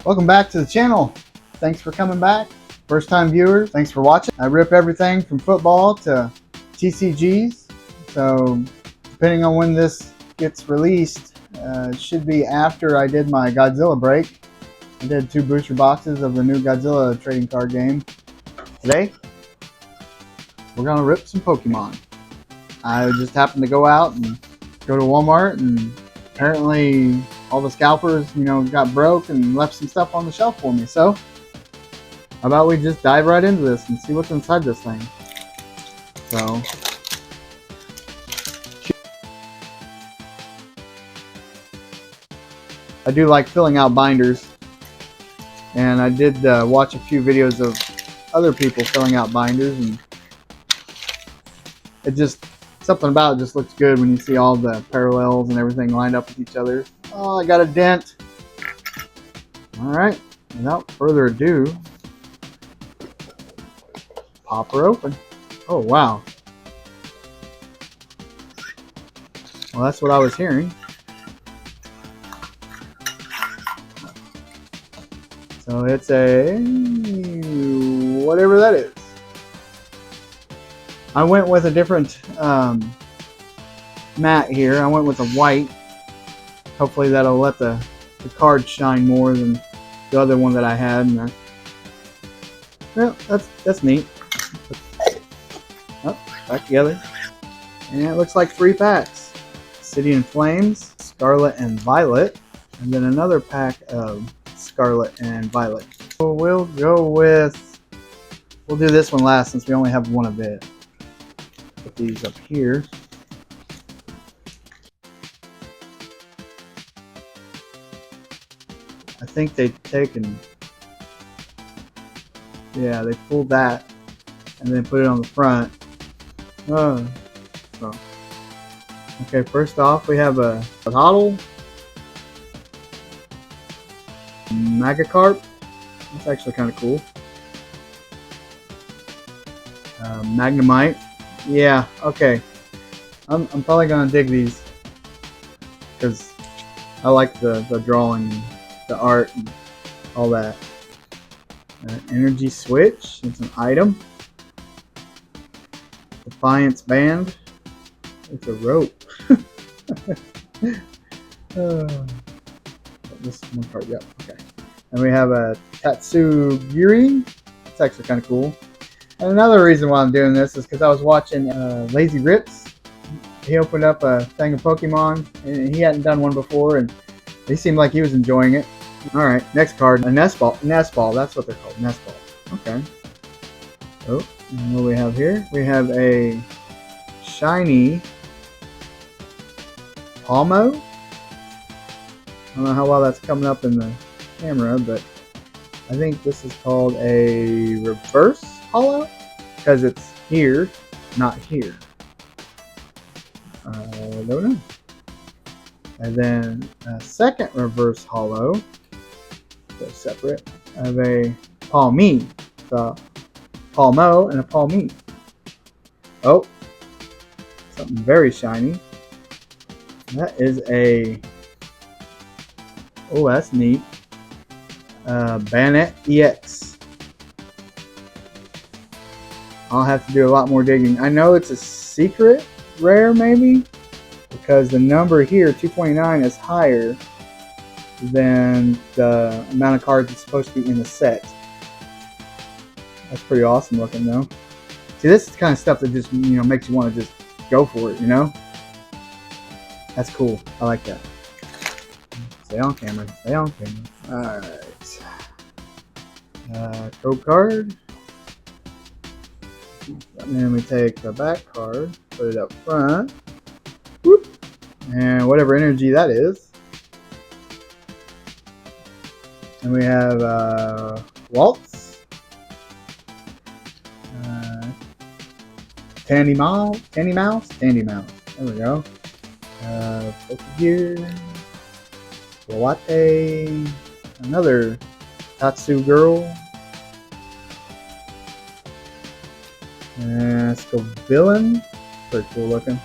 Welcome back to the channel. Thanks for coming back. First time viewers, thanks for watching. I rip everything from football to TCGs. So depending on when this gets released, it should be after I did my Godzilla break. I did 2 booster boxes of the new Godzilla trading card game. Today, we're gonna rip some Pokemon. I just happened to go out and go to Walmart, and apparently all the scalpers, got broke and left some stuff on the shelf for me. So how about we just dive right into this and see what's inside this thing. So I do like filling out binders, and I did watch a few videos of other people filling out binders, and it just, something about it just looks good when you see all the parallels and everything lined up with each other. Oh, I got a dent. Alright, without further ado, pop her open. Oh, wow. Well, that's what I was hearing. So it's a, whatever that is. I went with a different matte here. I went with a white. Hopefully that'll let the card shine more than the other one that I had. And well, that's neat. Oh, back together. And it looks like 3 packs. City in Flames, Scarlet and Violet, and then another pack of Scarlet and Violet. So we'll do this one last since we only have one of it. Put these up here. I think they've taken, yeah, they pulled that and then put it on the front. Oh, so. Okay, first off we have a holo, Magikarp. That's actually kind of cool. Magnemite. Yeah, okay. I'm probably gonna dig these because I like the drawing, and the art, and all that. Energy Switch. It's an item. Defiance Band. It's a rope. This one part, yep. Okay. And we have a Tatsugiri. It's actually kind of cool. And another reason why I'm doing this is because I was watching Lazy Rips. He opened up a thing of Pokemon, and he hadn't done one before, and he seemed like he was enjoying it. Alright, next card, a Nest Ball. Nest Ball, that's what they're called, Nest Ball. Okay. Oh, and what do we have here? We have a shiny Palmo. I don't know how well that's coming up in the camera, but I think this is called a reverse holo because it's here, not here. I don't know. And then a second reverse holo, so separate, of a Palmy. So Palmo and a Palmy. Oh, something very shiny. That is a, oh, that's neat. Bannet EX. I'll have to do a lot more digging. I know it's a secret rare maybe, because the number here, 229, is higher than the amount of cards that's supposed to be in the set. That's pretty awesome looking though. See, this is the kind of stuff that just, makes you want to just go for it, That's cool. I like that. Stay on camera. Stay on camera. Alright. Code card. And then we take the back card, put it up front. Whoop. And whatever energy that is. And we have Waltz. Tandy Mouse. There we go. Poké Ball Tin. Another Tatsu girl. Villain. Pretty cool looking.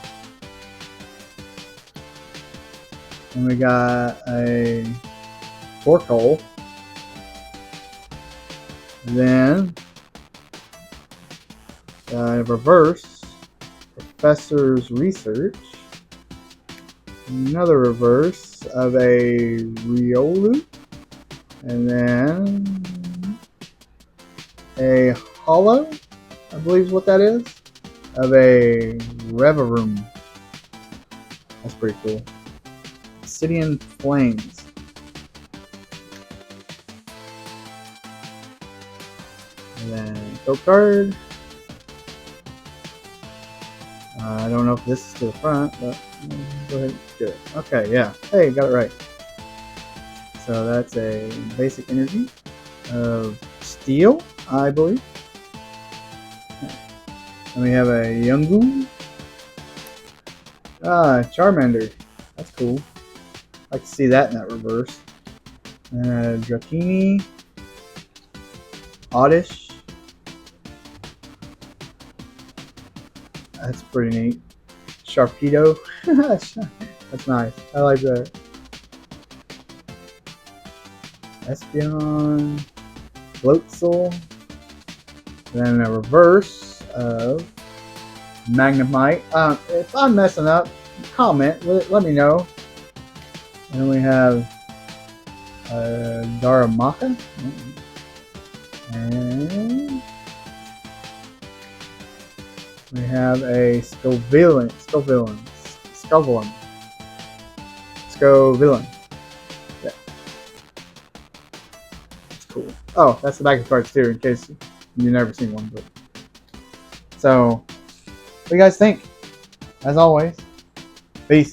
And we got a fork hole. Then reverse, Professor's Research. Another reverse of a Riolu. And then a holo, I believe is what that is, of a Reverum. That's pretty cool. Obsidian Flames. And then code card. I don't know if this is to the front, but go ahead and do it. Okay, yeah. Hey, got it right. So that's a basic energy of steel, I believe. And we have a Yungu. Charmander. That's cool. I like to see that in that reverse. Drakini. Oddish. That's pretty neat. Sharpedo. That's nice. I like that. Espeon. Floatzel. Then a reverse of Magnemite. If I'm messing up, comment. Let me know. And then we have Daramaka. And we have a Scovillain. Yeah. It's cool. Oh, that's the back of the cards too, in case you've never seen one. But so, what do you guys think? As always, peace.